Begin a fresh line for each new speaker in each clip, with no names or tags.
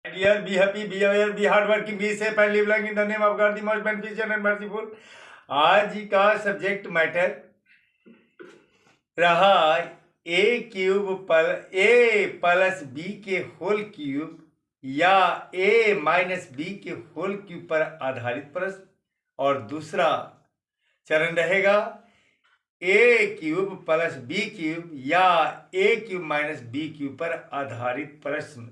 Dear, be happy, be aware, be hardworking, be safe and live long in the name of God, the most beneficent and merciful. आज का subject matter रहा ए plus B के whole cube या ए minus B के whole cube पर आधारित प्रश्न, और दूसरा चरण रहेगा ए क्यूब प्लस बी क्यूब या ए क्यूब माइनस बी क्यूब पर आधारित प्रश्न,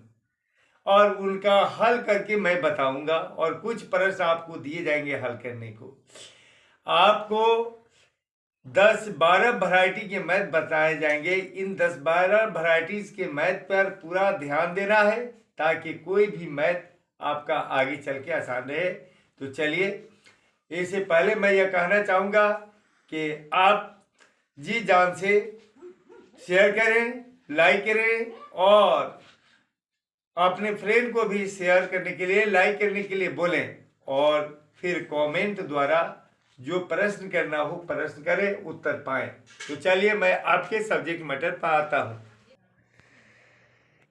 और उनका हल करके मैं बताऊंगा। और कुछ प्रश्न आपको दिए जाएंगे हल करने को। आपको 10-12 वैरायटी के मैथ बताए जाएंगे। इन 10-12 वैरायटीज के मैथ पर पूरा ध्यान देना है ताकि कोई भी मैथ आपका आगे चल के आसान रहे। तो चलिए, इससे पहले मैं यह कहना चाहूँगा कि आप जी जान से शेयर करें, लाइक करें, और अपने फ्रेंड को भी शेयर करने के लिए, लाइक करने के लिए बोलें, और फिर कमेंट द्वारा जो प्रश्न करना हो प्रश्न करें, उत्तर पाएं। तो चलिए, मैं आपके सब्जेक्ट मैटर पर आता हूं।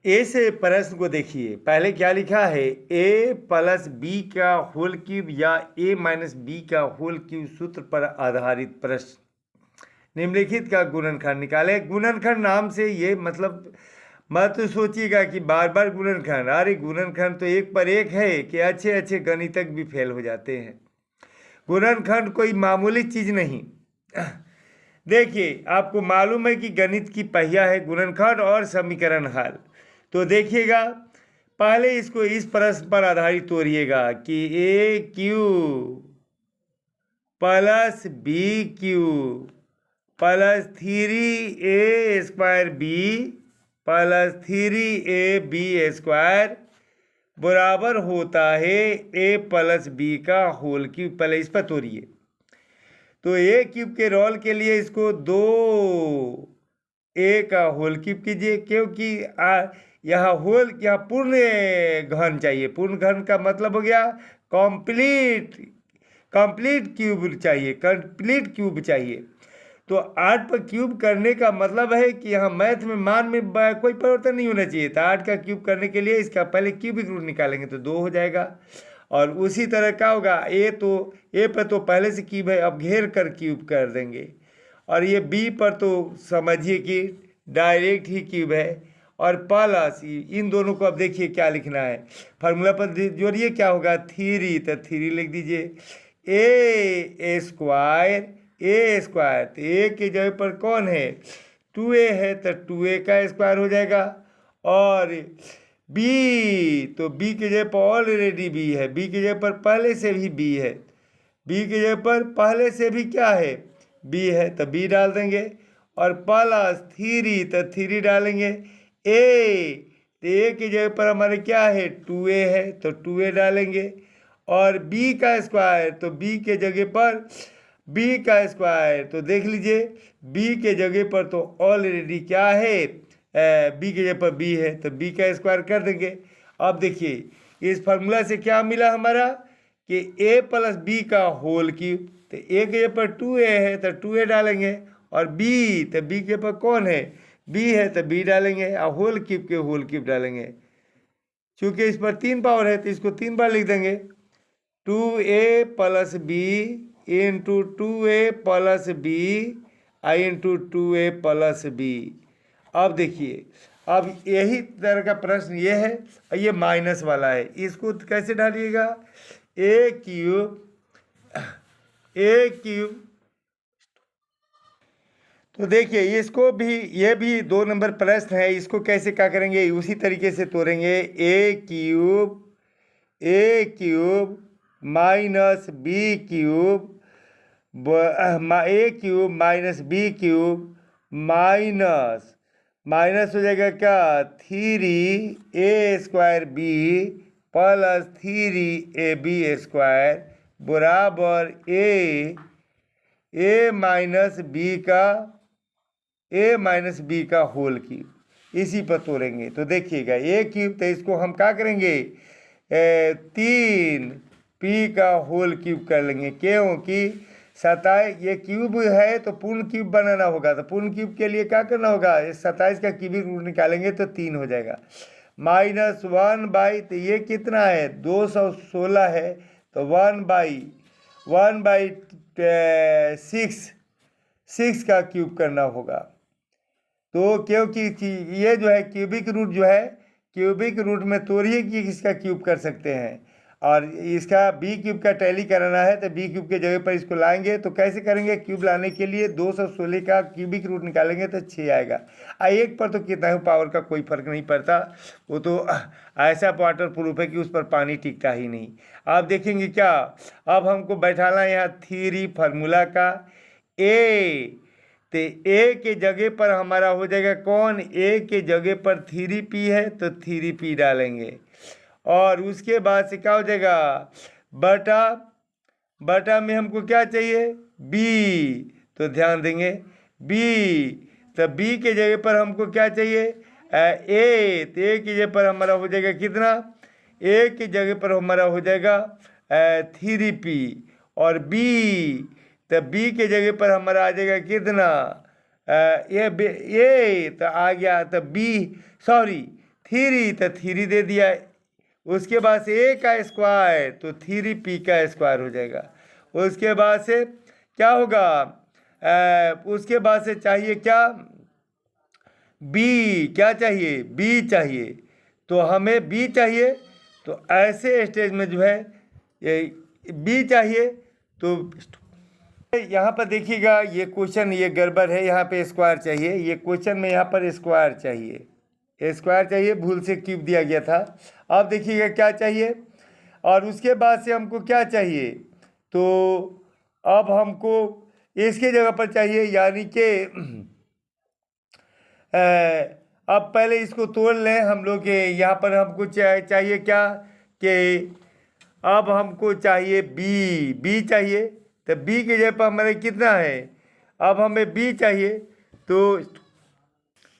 ए से प्रश्न को देखिए। पहले क्या लिखा है? ए प्लस बी का होल क्यूब या ए माइनस बी का होल क्यूब सूत्र पर आधारित प्रश्न। निम्नलिखित का गुणनखंड निकाले। गुणनखंड नाम से ये मतलब मत तो सोचिएगा कि बार बार गुणनखंड, अरे गुणनखंड तो एक पर एक है कि अच्छे अच्छे गणितज्ञ भी फेल हो जाते हैं। गुणनखंड कोई मामूली चीज़ नहीं। देखिए, आपको मालूम है कि गणित की पहिया है गुणनखंड और समीकरण हल। तो देखिएगा, पहले इसको इस प्रश्न पर आधारित तोड़िएगा कि a cube plus b cube plus 3a² b plus 3ab² बराबर होता है ए प्लस बी का होल क्यूब। पहले इस पर तोड़िए। तो ए क्यूब के रोल के लिए इसको 2a का होल क्यूब कीजिए, क्योंकि यहाँ पूर्ण घन चाहिए। पूर्ण घन का मतलब हो गया कंप्लीट क्यूब चाहिए, कंप्लीट क्यूब चाहिए। तो 8 पर क्यूब करने का मतलब है कि यहाँ मैथ में मान में कोई परिवर्तन नहीं होना चाहिए। तो 8 का क्यूब करने के लिए इसका पहले क्यूबिक रूट निकालेंगे तो 2 हो जाएगा। और उसी तरह क्या होगा, ए पर तो पहले से क्यूब है, अब घेर कर क्यूब कर देंगे। और ये बी पर तो समझिए कि डायरेक्ट ही क्यूब है। और प्लस इन दोनों को अब देखिए क्या लिखना है, फार्मूला पर जोड़िए। क्या होगा? 3, तो 3 लिख दीजिए। ए स्क्वायर, तो ए के जगह पर कौन है? 2a है, तो 2a का स्क्वायर हो जाएगा। और बी, तो बी के जगह पर ऑलरेडी बी है, बी के जगह पर पहले से भी बी है, बी के जगह पर पहले से भी क्या है? बी है, तो बी डाल देंगे। और प्लस 3, तो 3 डालेंगे। ए, तो ए की जगह पर हमारे क्या है? 2a है, तो 2a डालेंगे। और बी का स्क्वायर, तो बी के जगह पर बी का स्क्वायर, तो देख लीजिए बी के जगह पर तो ऑलरेडी क्या है? बी के जगह पर बी है, तो बी का स्क्वायर कर देंगे। अब देखिए, इस फार्मूला से क्या मिला हमारा कि ए प्लस बी का होल क्यूब। तो ए के जगह पर 2a है, तो 2a डालेंगे। और बी, तो बी के पर कौन है? बी है, तो बी डालेंगे। और होल क्यूब के होल क्यूब डालेंगे। चूँकि इस पर 3 पावर है तो इसको 3 बार लिख देंगे। 2a plus B into 2a plus B into 2a plus B. अब देखिए, अब यही तरह का प्रश्न ये है, ये माइनस वाला है। इसको कैसे डालिएगा? ए क्यूब। तो देखिए, इसको भी, ये भी 2 नंबर प्रश्न है। इसको कैसे क्या करेंगे? उसी तरीके से तोड़ेंगे। A cube minus b cube, a cube minus b cube minus हो जाएगा क्या? 3a² बी प्लस 3ab² बराबर ए माइनस बी का होल क्यूब। इसी पर तोड़ेंगे। तो देखिएगा, ए क्यूब, तो इसको हम क्या करेंगे? 3p का होल क्यूब कर लेंगे, क्योंकि 27 ये क्यूब है तो पूर्ण क्यूब बनाना होगा। तो पूर्ण क्यूब के लिए क्या करना होगा? 27 का क्यूबिक रूट निकालेंगे तो 3 हो जाएगा। माइनस 1/, तो ये कितना है 216 है, तो 1/6 का क्यूब करना होगा। तो क्योंकि ये जो है क्यूबिक रूट जो है, क्यूबिक रूट में तोड़िए कि इसका क्यूब कर सकते हैं, और इसका बी क्यूब का टैली कराना है तो बी क्यूब के जगह पर इसको लाएंगे। तो कैसे करेंगे, क्यूब लाने के लिए 216 का क्यूबिक रूट निकालेंगे तो 6 आएगा। एक पर तो कितना ही पावर का कोई फर्क नहीं पड़ता, वो तो ऐसा वाटर प्रूफ है कि उस पर पानी टिकता ही नहीं। आप देखेंगे क्या, अब हमको बैठाना यहाँ थ्योरी फार्मूला का ए, तो ए के जगह पर हमारा हो जाएगा कौन, ए के जगह पर 3p है तो 3p डालेंगे, और उसके बाद से क्या हो जाएगा बटा में हमको क्या चाहिए बी, तो ध्यान देंगे बी, तो बी के जगह पर हमको क्या चाहिए ए, तो ए की जगह पर हमारा हो जाएगा कितना, ए की जगह पर हमारा हो जाएगा 3p, और बी, तो बी के जगह पर हमारा आ जाएगा कितना ये तो आ गया, तो बी सॉरी 3, तो 3 दे दिया। उसके बाद से ए का स्क्वायर तो 3p का स्क्वायर हो जाएगा। उसके बाद से क्या होगा, उसके बाद से चाहिए क्या बी, क्या चाहिए बी चाहिए, तो हमें बी चाहिए, तो ऐसे स्टेज में जो है ये बी चाहिए। तो यहाँ पर देखिएगा ये क्वेश्चन ये गड़बड़ है, यहाँ पे स्क्वायर चाहिए, ये क्वेश्चन में यहाँ पर स्क्वायर चाहिए, भूल से क्यूब दिया गया था। अब देखिएगा क्या चाहिए, और उसके बाद से हमको क्या चाहिए, तो अब हमको इसके जगह पर चाहिए, यानी कि अब पहले इसको तोड़ लें हम लोग के। यहाँ पर हमको चाहिए क्या कि अब हमको चाहिए बी चाहिए, तो बी के जगह पर हमारे कितना है, अब हमें बी चाहिए, तो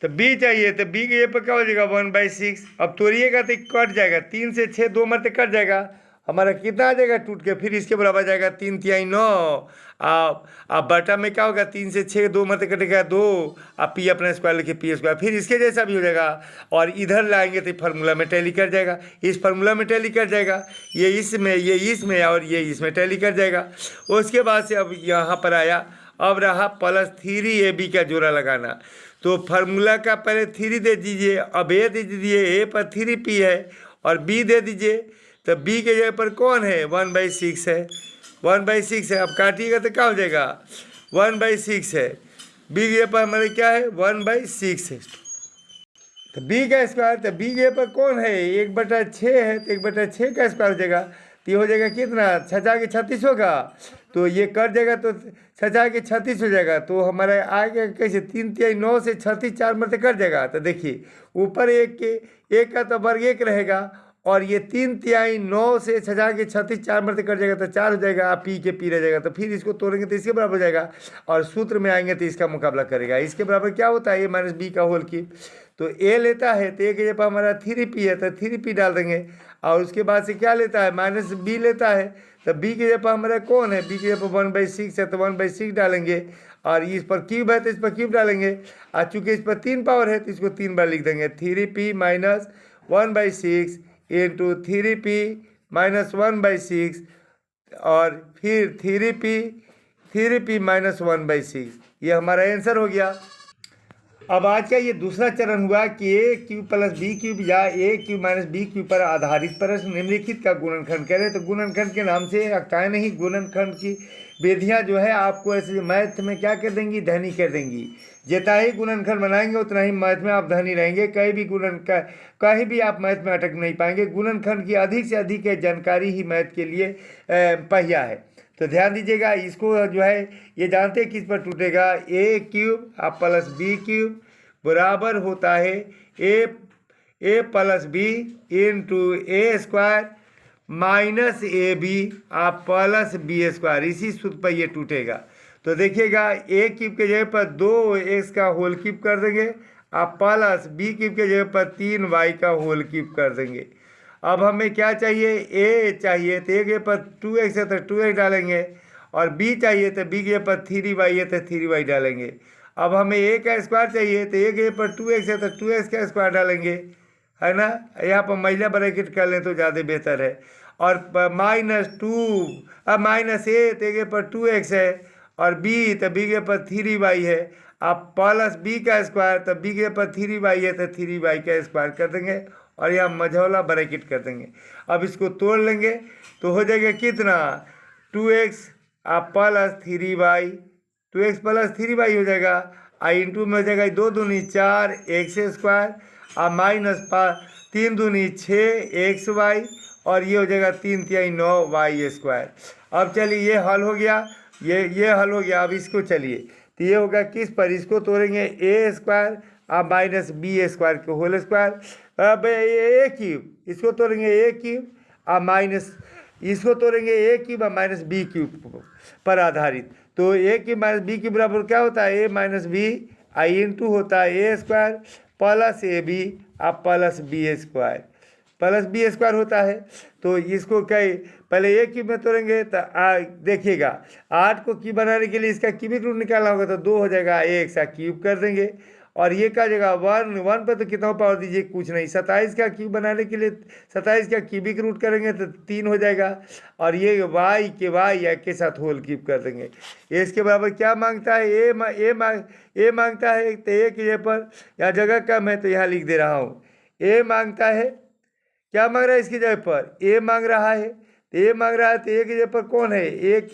बी चाहिए, तो बी के जगह पर क्या हो जाएगा 1/6। अब तोड़िएगा तो कट जाएगा, 3 से 6 2 मरते कट जाएगा, हमारा कितना आ जाएगा टूट के, फिर इसके बराबर जाएगा 3 तिहाई 9। अब बटा में क्या होगा 3 से 6 2 मरते कटेगा 2, अब पी अपना स्क्वायर लिखे पी स्क्वायर, फिर इसके जैसा भी हो जाएगा, और इधर लाएंगे तो फार्मूला में टैली कर जाएगा, इस फार्मूला में टैली कर जाएगा, ये इसमें और ये इसमें टैली कर जाएगा। उसके बाद से अब यहाँ पर आया, अब रहा +3ab का जोड़ा लगाना। तो फार्मूला का पहले 3 दे दीजिए, अब ए दे दीजिए, ए पर 3p है, और बी दे दीजिए, तो बी के जगह पर कौन है 1/6 है, 1/6 है। अब काटिएगा तो क्या हो जाएगा 1/6 है, बी के जगह पर हमारे क्या है 1/6 है, तो बी का स्क्वायर, तो बी के जगह पर कौन है 1/6 है, तो 1/6 का स्क्वायर हो जाएगा, तो ये हो जाएगा कितना 6 के 36 होगा, तो ये कट जाएगा तो 6 के 36 हो जाएगा। तो हमारा आएगा कैसे 3 तिहाई 9 से 36 4 मरते कट जाएगा, तो देखिए ऊपर एक का तो वर्ग 1 रहेगा, और ये 3 तिहाई 9 से 6 के 36 4 मरते कट जाएगा, तो 4 हो जाएगा, पी के पी रह जाएगा, तो फिर इसको तोड़ेंगे तो इसके बराबर हो जाएगा, और सूत्र में आएंगे तो इसका मुकाबला करेगा। इसके बराबर क्या होता है a - b का होल क्यूब, तो ए लेता है तो ए के जगह पर हमारा 3p है, तो 3p डाल देंगे, और उसके बाद से क्या लेता है -b लेता है, तो b के जगह पर हमारा कौन है, b के जगह पर 1/6 है, तो 1/6 डालेंगे, और इस पर क्यूब है तो इस पर क्यूब डालेंगे, और चूँकि इस पर 3 पावर है तो इसको 3 बार लिख देंगे, 3p - 1/6 इंटू 3p - 1/6, और फिर 3p - 1/6, ये हमारा आंसर हो गया। अब आज का ये दूसरा चरण हुआ कि a cube plus b cube या ए क्यूब माइनस बी क्यूब पर आधारित प्रश्न निम्नलिखित का गुणनखंड करें। तो गुणनखंड के नाम से अक्ताएँ नहीं, गुणनखंड की विधियाँ जो है आपको ऐसे मैथ में क्या कर देंगी, धनी कर देंगी। जितना ही गुणनखंड बनाएंगे उतना ही मैथ में आप धनी रहेंगे, कहीं भी आप मैथ में अटक नहीं पाएंगे। गुणनखंड की अधिक से अधिक जानकारी ही मैथ के लिए पहिया है। तो ध्यान दीजिएगा, इसको जो है ये जानते हैं किस पर टूटेगा, ए क्यूब आप प्लस बी क्यूब बराबर होता है a plus B into a square minus a b आप प्लस बी स्क्वायर, इसी सूत्र पर ये टूटेगा। तो देखिएगा ए क्यूब के जगह पर 2x का होल क्यूब कर देंगे, आप प्लस बी क्यूब के जगह पर 3y का होल क्यूब कर देंगे। अब हमें क्या चाहिए, ए चाहिए तो ए के पर 2x है तो 2x डालेंगे, और b चाहिए तो b के पर 3y है तो 3y डालेंगे। अब हमें a का स्क्वायर चाहिए तो a के पर 2x है तो 2x का स्क्वायर डालेंगे, है ना। यहाँ पर महिला ब्रैकेट कर लें तो ज़्यादा बेहतर है। और -2 अब -a तो ए पर 2x है, और b तो b के पर 3y है। अब प्लस b का स्क्वायर, तो b के पर 3y है तो 3y का स्क्वायर कर देंगे, और यहाँ मझौला ब्रैकेट कर देंगे। अब इसको तोड़ लेंगे तो हो जाएगा कितना, 2x plus 3y, 2x plus 3y हो जाएगा। इंटू में हो जाएगा 2 दूनी 4 x स्क्वायर, और माइनस 3 दूनी 6 xy, और ये हो जाएगा 3 तिहाई 9 y स्क्वायर। अब चलिए ये हल हो गया, ये हल हो गया। अब इसको चलिए तो ये होगा किस पर, इसको तोड़ेंगे a स्क्वायर और माइनस b स्क्वायर के होल स्क्वायर। अब a क्यूब, इसको तोड़ेंगे a क्यूब और माइनस, इसको तोड़ेंगे a क्यूब और माइनस b क्यूब पर आधारित। तो a cube minus b cube बराबर क्या होता है, a माइनस b आई इंटू होता है a square plus a b और plus b square, plus b square होता है। तो इसको कई पहले a क्यूब में तोड़ेंगे तो देखिएगा 8 को क्यूब बनाने के लिए इसका क्यूबिक रूट निकालना होगा, तो 2 हो जाएगा, एक सा क्यूब कर देंगे। और ये क्या जगह 1 पर तो कितना पावर दीजिए, कुछ नहीं। 27 का क्यूब बनाने के लिए 27 का क्यूबिक रूट करेंगे तो 3 हो जाएगा। और ये y के साथ होल क्यूब कर देंगे। इसके बराबर क्या मांगता है, ए मांगता है, तो ए के पर यहाँ जगह कम है तो यहाँ लिख दे रहा हूँ। ए मांगता है, क्या मांग रहा है इसकी जगह पर, ए मांग रहा है। तो ए मांग रहा है तो ए की जगह पर कौन है, एक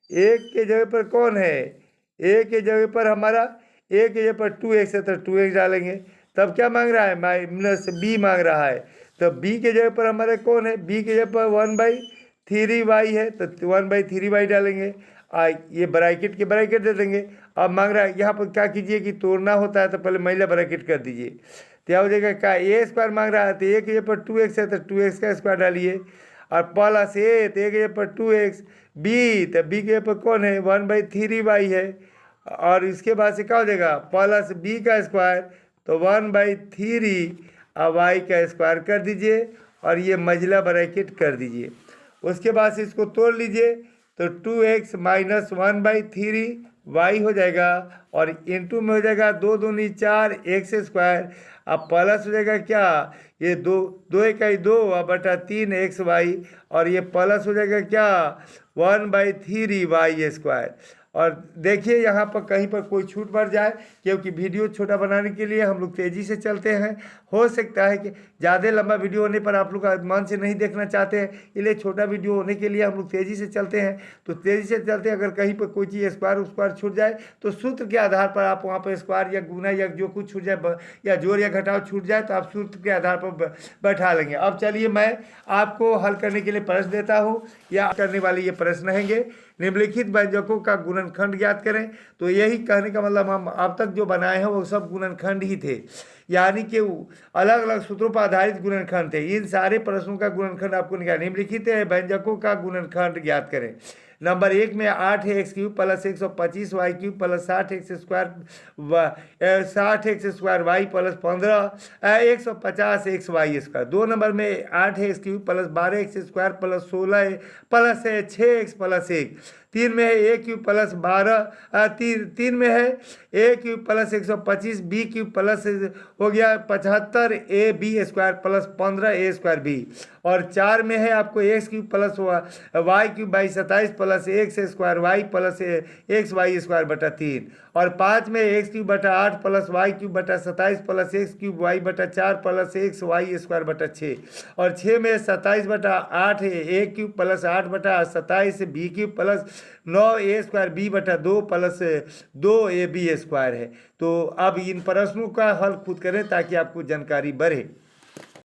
के जगह पर कौन है, ए के जगह पर हमारा ए के जगह पर 2x है तो 2x डालेंगे। तब क्या मांग रहा है, माइनस b मांग रहा है। तो b के जगह पर हमारे कौन है, b के जगह पर 1/3y है तो 1/3y डालेंगे। ये ब्रैकेट के ब्रैकेट दे देंगे। अब मांग रहा है, यहाँ पर क्या कीजिए कि तोड़ना होता है तो पहले महिला ब्रैकेट कर दीजिए। तो क्या हो जाएगा, क्या a स्क्वायर मांग रहा है तो a के जगह पर 2x है तो 2x का स्क्वायर डालिए, और प्लस a तो a के जगह पर 2x, b तो b के जगह पर कौन है 1/3y है, और इसके बाद से क्या हो जाएगा प्लस b का स्क्वायर तो 1/3 और y का स्क्वायर कर दीजिए, और ये मझला ब्रैकेट कर दीजिए। उसके बाद से इसको तोड़ लीजिए तो 2x माइनस 1/3y हो जाएगा, और इंटू में हो जाएगा 2 दूनी 4 x स्क्वायर, अब प्लस हो जाएगा क्या, ये 2 इकाई 2 और बटा 3 xy, और ये प्लस हो जाएगा क्या 1/3y स्क्वायर। और देखिए यहाँ पर कहीं पर कोई छूट बढ़ जाए, क्योंकि वीडियो छोटा बनाने के लिए हम लोग तेज़ी से चलते हैं। हो सकता है कि ज़्यादा लंबा वीडियो होने पर आप लोग मन से नहीं देखना चाहते हैं, इसलिए छोटा वीडियो होने के लिए हम लोग तेज़ी से चलते हैं। तो तेज़ी से चलते हैं, अगर कहीं पर कोई चीज़ स्क्वायर छूट जाए तो सूत्र के आधार पर आप वहाँ पर स्क्वायर या गुना या जो कुछ छूट जाए, या जोड़ या घटाव छूट जाए तो आप सूत्र के आधार पर बैठा लेंगे। अब चलिए मैं आपको हल करने के लिए प्रश्न देता हूँ, या करने वाले ये प्रश्न रहेंगे। निम्नलिखित व्यंजकों का गुणनखंड ज्ञात करें। तो यही कहने का मतलब हम अब तक जो बनाए हैं वो सब गुणनखंड ही थे, यानी कि अलग अलग सूत्रों पर आधारित गुणनखंड थे। इन सारे प्रश्नों का गुणनखंड आपको निकालना। निम्नलिखित व्यंजकों का गुणनखंड ज्ञात करें। नंबर 1 में 8 है x cube plus 125 y cube plus 60x square y plus 150 x y square. 2 number में 8 है x cube plus 12x square plus 16 plus 6x plus 1। 3 में है a क्यूब प्लस 3 में है a cube plus 125 b cube plus हो गया 75 a b square plus 15 a square b। और 4 में है आपको x cube plus y cube by 27 plus x square y plus x y square बटा 3। और 5 में x क्यूब बटा 8 प्लस वाई क्यूब बटा 27 प्लस x क्यूब वाई बटा 4 प्लस एक्स वाई स्क्वायर बटा 6। और 6 में 27 बटा 8 है a क्यूब प्लस 8 बटा 27 b cube plus 9a square b बटा 2 प्लस 2ab स्क्वायर है। तो अब इन प्रश्नों का हल खुद करें ताकि आपको जानकारी बढ़े।